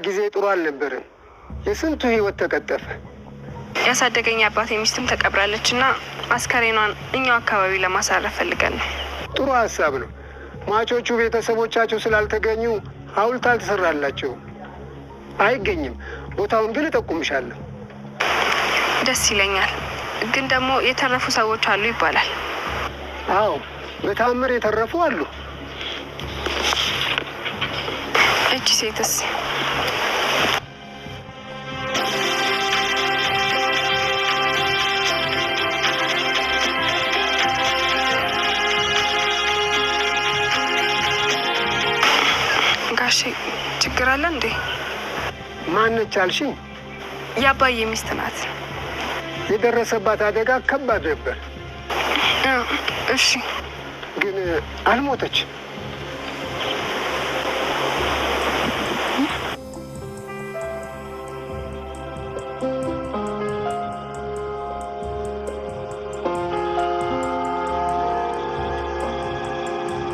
ጊዜ ጥሩ አልነበረም። የስንቱ ህይወት ተቀጠፈ። ያሳደገኝ አባቴ ሚስትም ተቀብራለችና አስከሬኗን እኛው አካባቢ ለማሳረፍ ፈልገን ነው። ጥሩ ሀሳብ ነው። ሟቾቹ ቤተሰቦቻቸው ስላልተገኙ ሐውልት አልተሰራላቸውም። አይገኝም። ቦታውን ግን እጠቁምሻለሁ። ደስ ይለኛል። ግን ደግሞ የተረፉ ሰዎች አሉ ይባላል። አዎ፣ በታምር የተረፉ አሉ። እቺ ሴትስ? ጋሼ ችግር አለ እንዴ? ማነች አልሽኝ? የአባዬ ሚስት ናት። የደረሰባት አደጋ ከባድ ነበር። እሺ፣ ግን አልሞተች።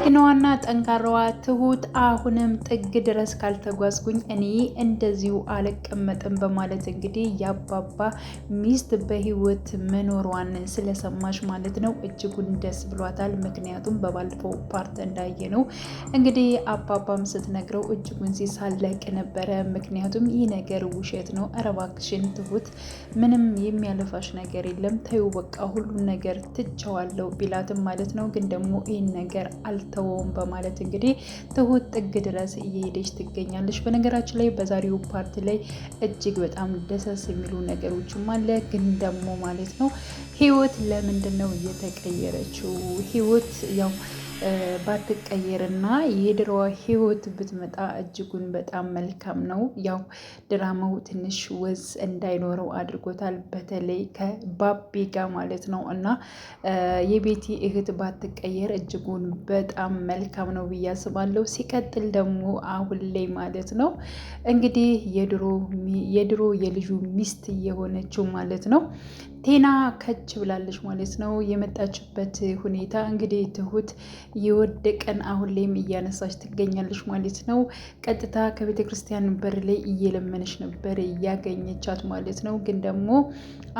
ጀግናዋና ጠንካራዋ ትሁት አሁንም ጥግ ድረስ ካልተጓዝኩኝ እኔ እንደዚሁ አልቀመጥም በማለት እንግዲህ የአባባ ሚስት በህይወት መኖሯን ስለሰማች ማለት ነው እጅጉን ደስ ብሏታል። ምክንያቱም በባለፈው ፓርት እንዳየ ነው እንግዲህ አባባም ስትነግረው እጅጉን ሲሳለቅ ነበረ። ምክንያቱም ይህ ነገር ውሸት ነው፣ ኧረ እባክሽን ትሁት ምንም የሚያለፋሽ ነገር የለም ተይው በቃ ሁሉን ነገር ትቸዋለሁ ቢላትም ማለት ነው። ግን ደግሞ ይህን ነገር አልተወውም በማለት እንግዲህ ትሁት ጥግ ድረስ እየሄደች ትገኛለች። በነገራችን ላይ በዛሬው ፓርት ላይ እጅግ በጣም ደሰስ የሚሉ ነገሮችም አለ። ግን ደግሞ ማለት ነው ህይወት ለምንድን ነው እየተቀየረችው? ህይወት ያው ባትቀየርና የድሮዋ ህይወት ብትመጣ እጅጉን በጣም መልካም ነው። ያው ድራማው ትንሽ ወዝ እንዳይኖረው አድርጎታል፣ በተለይ ከባቢ ጋር ማለት ነው። እና የቤቲ እህት ባትቀየር እጅጉን በጣም መልካም ነው ብዬ አስባለሁ። ሲቀጥል ደግሞ አሁን ላይ ማለት ነው እንግዲህ የድሮ የልጁ ሚስት የሆነችው ማለት ነው ቴና ከች ብላለች ማለት ነው። የመጣችበት ሁኔታ እንግዲህ ትሁት የወደቀን አሁን ላይም እያነሳች ትገኛለች ማለት ነው። ቀጥታ ከቤተ ክርስቲያን በር ላይ እየለመነች ነበር እያገኘቻት ማለት ነው። ግን ደግሞ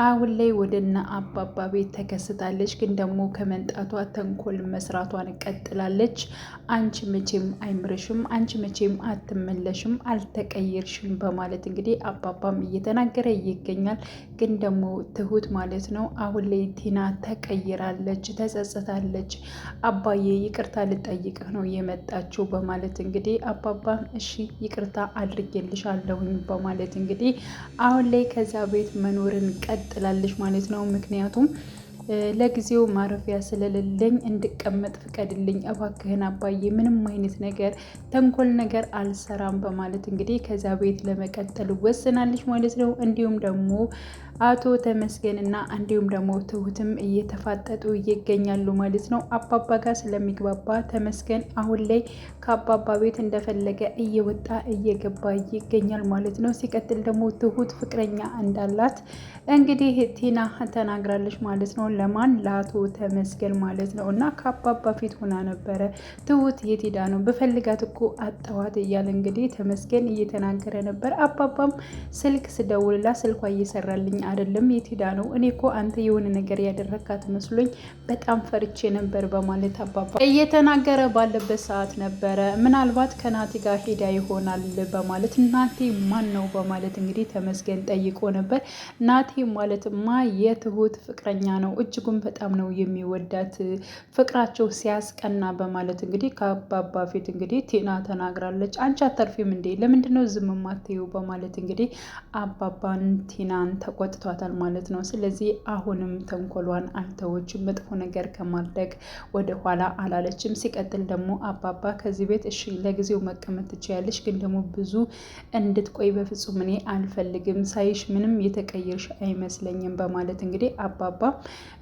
አሁን ላይ ወደና አባባ ቤት ተከስታለች። ግን ደግሞ ከመንጣቷ ተንኮል መስራቷን ቀጥላለች። አንቺ መቼም አይምርሽም፣ አንቺ መቼም አትመለሽም፣ አልተቀየርሽም በማለት እንግዲህ አባባም እየተናገረ ይገኛል። ግን ደግሞ ትሁት ማለት ነው አሁን ላይ ቲና ተቀይራለች፣ ተጸጽታለች። አባዬ ይቅርታ ልጠይቅህ ነው የመጣችው በማለት እንግዲህ አባባም እሺ ይቅርታ አድርጌልሻለሁኝ በማለት እንግዲህ አሁን ላይ ከዛ ቤት መኖርን ቀጥላለች ማለት ነው። ምክንያቱም ለጊዜው ማረፊያ ስለሌለኝ እንድቀመጥ ፍቀድልኝ እባክህን አባዬ፣ ምንም አይነት ነገር ተንኮል ነገር አልሰራም በማለት እንግዲህ ከዛ ቤት ለመቀጠል ወስናለች ማለት ነው። እንዲሁም ደግሞ አቶ ተመስገንና እንዲሁም ደግሞ ትሁትም እየተፋጠጡ ይገኛሉ ማለት ነው። አባባ ጋር ስለሚግባባ ተመስገን አሁን ላይ ከአባባ ቤት እንደፈለገ እየወጣ እየገባ ይገኛል ማለት ነው። ሲቀጥል ደግሞ ትሁት ፍቅረኛ እንዳላት እንግዲህ ቲና ተናግራለች ማለት ነው። ለማን? ለአቶ ተመስገን ማለት ነው። እና ከአባባ ፊት ሆና ነበረ ትሁት የት ሄዳ ነው በፈልጋት እኮ አጠዋት እያለ እንግዲህ ተመስገን እየተናገረ ነበር። አባባም ስልክ ስደውልላ ስልኳ እየሰራልኝ አይደለም፣ የት ሄዳ ነው? እኔ እኮ አንተ የሆነ ነገር ያደረካት መስሎኝ በጣም ፈርቼ ነበር በማለት አባባ እየተናገረ ባለበት ሰዓት ነበረ ምናልባት ከናቲ ጋር ሄዳ ይሆናል በማለት ናቲ ማን ነው በማለት እንግዲህ ተመስገን ጠይቆ ነበር። ናቲ ማለትማ የትሁት ፍቅረኛ ነው፣ እጅጉን በጣም ነው የሚወዳት፣ ፍቅራቸው ሲያስቀና በማለት እንግዲህ ከአባባ ፊት እንግዲህ ቲና ተናግራለች። አንቺ አተርፊም እንዴ ለምንድነው ዝም ማትይው በማለት እንግዲህ አባባን ቲናን ተቆጥቷታል ማለት ነው። ስለዚህ አሁንም ተንኮሏን አልተወችም፣ መጥፎ ነገር ከማድረግ ወደ ኋላ አላለችም። ሲቀጥል ደግሞ አባባ ከዚህ ቤት እሺ ለጊዜው መቀመጥ ትችያለሽ፣ ግን ደግሞ ብዙ እንድትቆይ በፍጹም እኔ አልፈልግም፣ ሳይሽ ምንም የተቀየርሽ አይመስለኝም በማለት እንግዲህ አባባ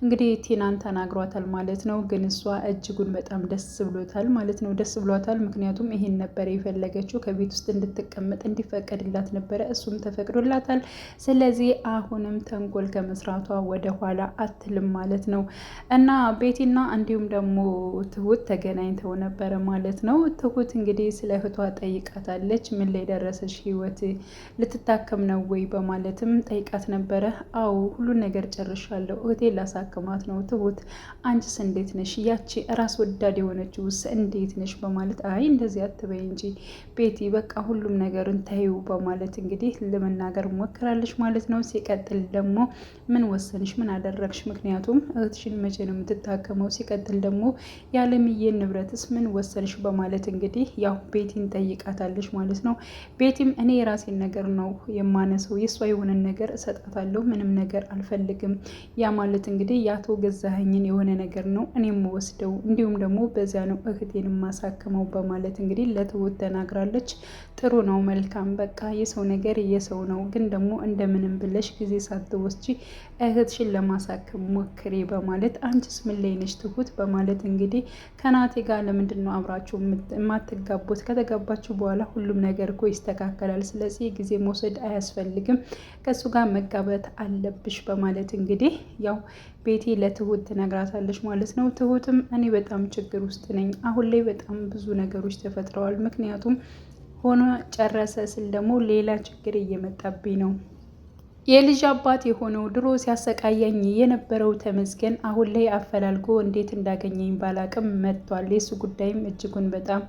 እንግዲህ ቲናን ተናግሯታል ማለት ነው። ግን እሷ እጅጉን በጣም ደስ ብሎታል ማለት ነው። ደስ ብሏታል ምክንያቱም ይሄን ነበር የፈለገችው፣ ከቤት ውስጥ እንድትቀመጥ እንዲፈቀድላት ነበረ፣ እሱም ተፈቅዶላታል። ስለዚህ አሁን አሁንም ተንኮል ከመስራቷ ወደ ኋላ አትልም ማለት ነው። እና ቤቲና እንዲሁም ደግሞ ትሁት ተገናኝተው ነበረ ማለት ነው። ትሁት እንግዲህ ስለ እህቷ ጠይቃታለች። ምን ላይ ደረሰች ህይወት ልትታከም ነው ወይ በማለትም ጠይቃት ነበረ። አዎ ሁሉን ነገር ጨርሻለሁ፣ እህቴን ላሳክማት ነው። ትሁት አንቺስ እንዴት ነሽ? ያቺ ራስ ወዳድ የሆነችውስ እንዴት ነሽ? በማለት አይ እንደዚህ አትበይ እንጂ ቤቲ በቃ ሁሉም ነገርን ታዩ በማለት እንግዲህ ለመናገር ሞክራለች ማለት ነው። ሲቀጥል ደግሞ ምን ወሰንሽ? ምን አደረግሽ? ምክንያቱም እህትሽን መቼ ነው የምትታከመው? ሲቀጥል ደግሞ የአለምዬን ንብረትስ ምን ወሰንሽ? በማለት እንግዲህ ያው ቤቲን ጠይቃታለች ማለት ነው። ቤቲም እኔ የራሴን ነገር ነው የማነሰው፣ የእሷ የሆነን ነገር እሰጣታለሁ፣ ምንም ነገር አልፈልግም። ያ ማለት እንግዲህ የአቶ ገዛኸኝን የሆነ ነገር ነው እኔም ወስደው፣ እንዲሁም ደግሞ በዚያ ነው እህቴን ማሳክመው በማለት እንግዲህ ለትሁት ተናግራለች። ጥሩ ነው መልካም፣ በቃ የሰው ነገር የሰው ነው፣ ግን ደግሞ እንደምንም ብለሽ ጊዜ ሳትወስጂ እህትሽን ለማሳከም ሞክሬ በማለት አንቺስ ምን ላይ ነሽ ትሁት? በማለት እንግዲህ ከናቴ ጋር ለምንድን ነው አብራችሁ የማትጋቡት? ከተጋባችሁ በኋላ ሁሉም ነገር እኮ ይስተካከላል። ስለዚህ ጊዜ መውሰድ አያስፈልግም፣ ከእሱ ጋር መጋባት አለብሽ በማለት እንግዲህ ያው ቤቲ ለትሁት ትነግራታለች ማለት ነው። ትሁትም እኔ በጣም ችግር ውስጥ ነኝ፣ አሁን ላይ በጣም ብዙ ነገሮች ተፈጥረዋል። ምክንያቱም ሆኖ ጨረሰ ስል ደግሞ ሌላ ችግር እየመጣብኝ ነው። የልጅ አባት የሆነው ድሮ ሲያሰቃየኝ የነበረው ተመስገን አሁን ላይ አፈላልጎ እንዴት እንዳገኘኝ ባላቅም መጥቷል። የሱ ጉዳይም እጅጉን በጣም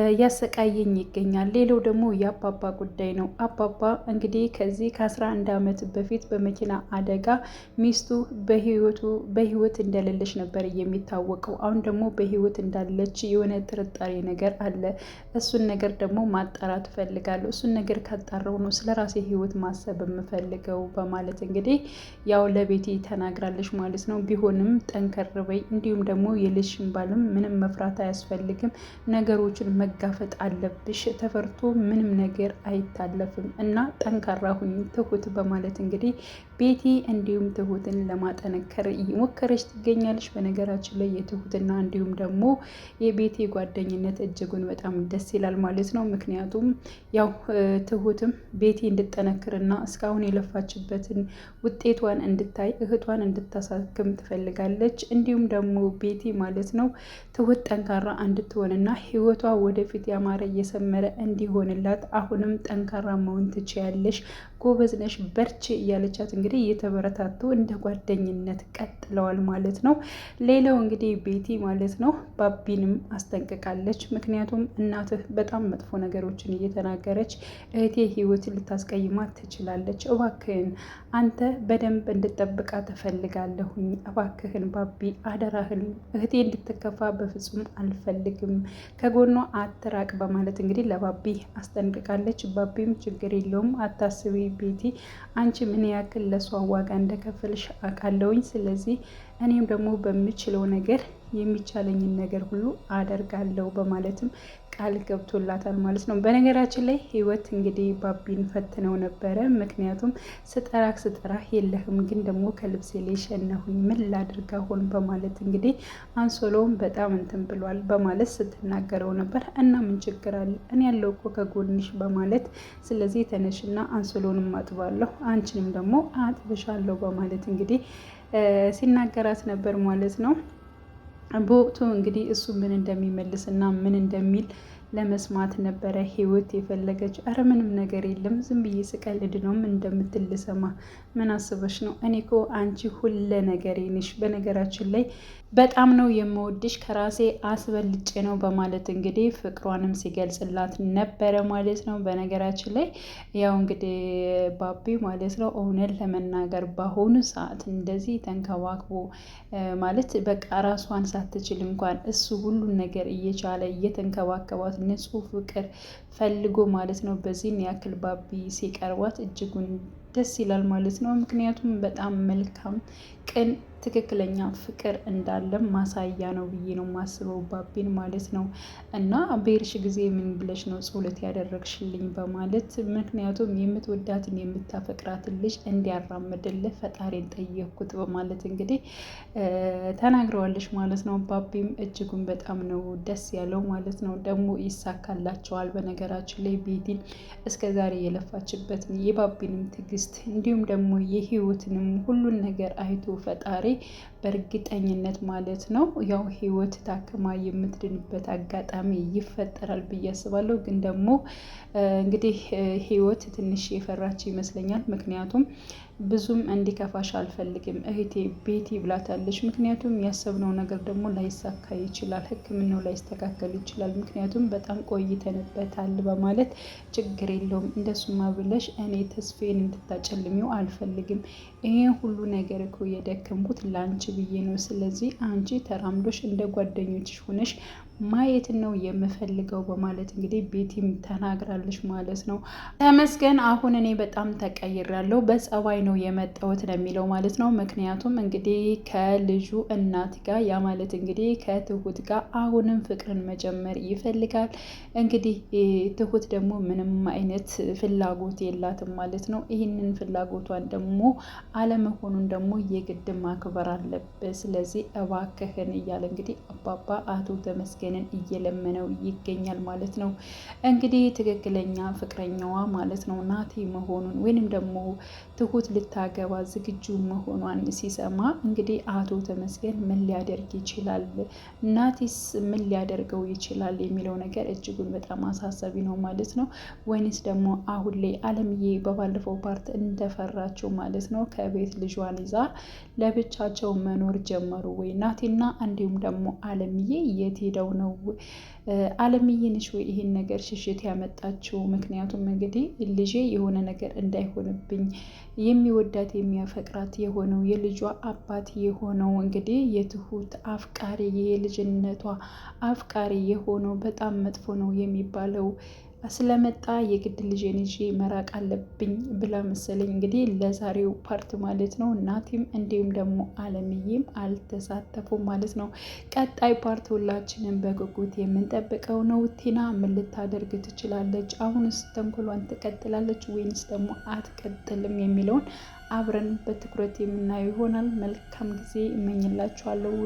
እያሰቃየኝ ይገኛል። ሌላው ደግሞ የአባባ ጉዳይ ነው። አባባ እንግዲህ ከዚህ ከ11 ዓመት በፊት በመኪና አደጋ ሚስቱ በህይወት እንደሌለች ነበር የሚታወቀው። አሁን ደግሞ በህይወት እንዳለች የሆነ ጥርጣሬ ነገር አለ። እሱን ነገር ደግሞ ማጣራት እፈልጋለሁ። እሱን ነገር ካጣራው ነው ስለ ራሴ ህይወት ማሰብ የምፈልገው በማለት እንግዲህ ያው ለቤቲ ተናግራለች ማለት ነው። ቢሆንም ጠንከር በይ፣ እንዲሁም ደግሞ የልጅሽን ባልም ምንም መፍራት አያስፈልግም፣ ነገሮች መጋፈጥ አለብሽ፣ ተፈርቶ ምንም ነገር አይታለፍም እና ጠንካራ ሁኝ ትሁት በማለት እንግዲህ ቤቲ እንዲሁም ትሁትን ለማጠነከር እየሞከረች ትገኛለች። በነገራችን ላይ የትሁትና እንዲሁም ደግሞ የቤቲ ጓደኝነት እጅጉን በጣም ደስ ይላል ማለት ነው። ምክንያቱም ያው ትሁትም ቤቲ እንድጠነክርና እስካሁን የለፋችበትን ውጤቷን እንድታይ እህቷን እንድታሳክም ትፈልጋለች። እንዲሁም ደግሞ ቤቲ ማለት ነው ትሁት ጠንካራ እንድትሆንና ህይወቷ ወደፊት ያማረ እየሰመረ እንዲሆንላት አሁንም ጠንካራ መሆን ትችያለሽ፣ ጎበዝ ነሽ፣ በርቺ እያለቻት እንግዲህ እየተበረታቱ እንደ ጓደኝነት ቀጥለዋል ማለት ነው። ሌላው እንግዲህ ቤቲ ማለት ነው ባቢንም አስጠንቅቃለች። ምክንያቱም እናትህ በጣም መጥፎ ነገሮችን እየተናገረች እህቴ ህይወትን ልታስቀይማት ትችላለች። እባክህን አንተ በደንብ እንድጠብቃ ትፈልጋለሁኝ። እባክህን ባቢ አደራህን፣ እህቴ እንድትከፋ በፍጹም አልፈልግም፣ ከጎኗ አትራቅ በማለት እንግዲህ ለባቢ አስጠንቅቃለች። ባቢም ችግር የለውም አታስቢ ቤቲ፣ አንቺ ምን ያክል ለሷ ዋጋ እንደከፈልሽ አውቃለሁኝ። ስለዚህ እኔም ደግሞ በምችለው ነገር የሚቻለኝን ነገር ሁሉ አደርጋለሁ በማለትም ቃል ገብቶላታል ማለት ነው። በነገራችን ላይ ህይወት እንግዲህ ባቢን ፈትነው ነበረ። ምክንያቱም ስጠራህ የለህም፣ ግን ደግሞ ከልብሴ ላይ ሸነሁኝ፣ ምን ላድርግ አሁን በማለት እንግዲህ አንሶሎውን በጣም እንትን ብሏል በማለት ስትናገረው ነበር። እና ምን ችግር አለ እኔ ያለው እኮ ከጎንሽ በማለት ስለዚህ ተነሽና አንሶሎንም አጥባለሁ፣ አንቺንም ደግሞ አጥብሻለሁ በማለት እንግዲህ ሲናገራት ነበር ማለት ነው። በወቅቱ እንግዲህ እሱ ምን እንደሚመልስ እና ምን እንደሚል ለመስማት ነበረ ህይወት የፈለገች። አረ ምንም ነገር የለም ዝም ብዬ ስቀልድ ነው፣ ምን እንደምትል ልሰማ፣ ምን አስበሽ ነው? እኔ እኮ አንቺ ሁለ ነገሬ ነሽ፣ በነገራችን ላይ በጣም ነው የምወድሽ፣ ከራሴ አስበልጬ ነው በማለት እንግዲህ ፍቅሯንም ሲገልጽላት ነበረ ማለት ነው። በነገራችን ላይ ያው እንግዲህ ባቢ ማለት ነው እውነት ለመናገር በአሁኑ ሰዓት እንደዚህ ተንከባክቦ ማለት በቃ ራሷን ሳትችል እንኳን እሱ ሁሉን ነገር እየቻለ እየተንከባከባት ንጹህ ፍቅር ፈልጎ ማለት ነው በዚህን ያክል ባቢ ሲቀርባት እጅጉን ደስ ይላል ማለት ነው። ምክንያቱም በጣም መልካም ቅን ትክክለኛ ፍቅር እንዳለም ማሳያ ነው ብዬ ነው ማስበው ባቢን ማለት ነው። እና በሄድሽ ጊዜ ምን ብለሽ ነው ጸሎት ያደረግሽልኝ በማለት ምክንያቱም የምትወዳትን የምታፈቅራትን ልጅ እንዲያራምድልህ ፈጣሪን ጠየቅኩት በማለት እንግዲህ ተናግረዋለች ማለት ነው። ባቢም እጅጉን በጣም ነው ደስ ያለው ማለት ነው። ደግሞ ይሳካላቸዋል። በነገራችን ላይ ቤቲን እስከዛሬ የለፋችበትን የባቢንም ትዕግስት እንዲሁም ደግሞ የህይወትንም ሁሉን ነገር አይቶ ፈጣሪ በእርግጠኝነት ማለት ነው ያው ህይወት ታክማ የምትድንበት አጋጣሚ ይፈጠራል ብዬ አስባለሁ። ግን ደግሞ እንግዲህ ህይወት ትንሽ የፈራች ይመስለኛል። ምክንያቱም ብዙም እንዲከፋሽ አልፈልግም እህቴ ቤቲ ብላታለች። ምክንያቱም ያሰብነው ነገር ደግሞ ላይሳካ ይችላል፣ ሕክምናው ላይስተካከል ይችላል። ምክንያቱም በጣም ቆይተንበታል በማለት ችግር የለውም እንደሱማ ብለሽ እኔ ተስፌን እንድታጨልሚው አልፈልግም። ይሄን ሁሉ ነገር እኮ የደከምኩት ላንቺ ብዬ ነው። ስለዚህ አንቺ ተራምዶሽ እንደ ጓደኞችሽ ሆነሽ ማየት ነው የምፈልገው በማለት እንግዲህ ቤቲም ተናግራለች ማለት ነው። ተመስገን አሁን እኔ በጣም ተቀይሬያለሁ፣ በጸባይ ነው የመጣሁት ነው የሚለው ማለት ነው። ምክንያቱም እንግዲህ ከልጁ እናት ጋር ያ ማለት እንግዲህ ከትሁት ጋር አሁንም ፍቅርን መጀመር ይፈልጋል። እንግዲህ ትሁት ደግሞ ምንም አይነት ፍላጎት የላትም ማለት ነው። ይህንን ፍላጎቷን ደግሞ አለመሆኑን ደግሞ የግድ ማክበር አለበት። ስለዚህ እባክህን እያለ እንግዲህ አባባ አቶ ተመስገንን እየለመነው ይገኛል ማለት ነው። እንግዲህ ትክክለኛ ፍቅረኛዋ ማለት ነው ናቲ መሆኑን ወይንም ደግሞ ትሁት ልታገባ ዝግጁ መሆኗን ሲሰማ እንግዲህ አቶ ተመስገን ምን ሊያደርግ ይችላል፣ ናቲስ ምን ሊያደርገው ይችላል የሚለው ነገር እጅጉን በጣም አሳሳቢ ነው ማለት ነው። ወይንስ ደግሞ አሁን ላይ አለምዬ በባለፈው ፓርት እንደፈራቸው ማለት ነው ከቤት ልጇን ይዛ ለብቻቸው መኖር ጀመሩ ወይ? ናቲና እንዲሁም ደግሞ አለምዬ የት ሄደው ነው? አለምዬ ነች ወይ ይሄን ነገር ሽሽት ያመጣችው? ምክንያቱም እንግዲህ ልጄ የሆነ ነገር እንዳይሆንብኝ የሚወዳት የሚያፈቅራት የሆነው የልጇ አባት የሆነው እንግዲህ የትሁት አፍቃሪ የልጅነቷ አፍቃሪ የሆነው በጣም መጥፎ ነው የሚባለው ስለመጣ የግድ ልጄን ይዤ መራቅ አለብኝ ብላ መሰለኝ እንግዲህ ለዛሬው ፓርት ማለት ነው ናቲም እንዲሁም ደግሞ አለምዬም አልተሳተፉም ማለት ነው። ቀጣይ ፓርት ሁላችንም በጉጉት የምንጠብቀው ነው። ቲና ምን ልታደርግ ትችላለች? አሁንስ ተንኮሏን ትቀጥላለች ወይንስ ደግሞ አትቀጥልም የሚለውን አብረን በትኩረት የምናየው ይሆናል። መልካም ጊዜ እመኝላችኋለሁ።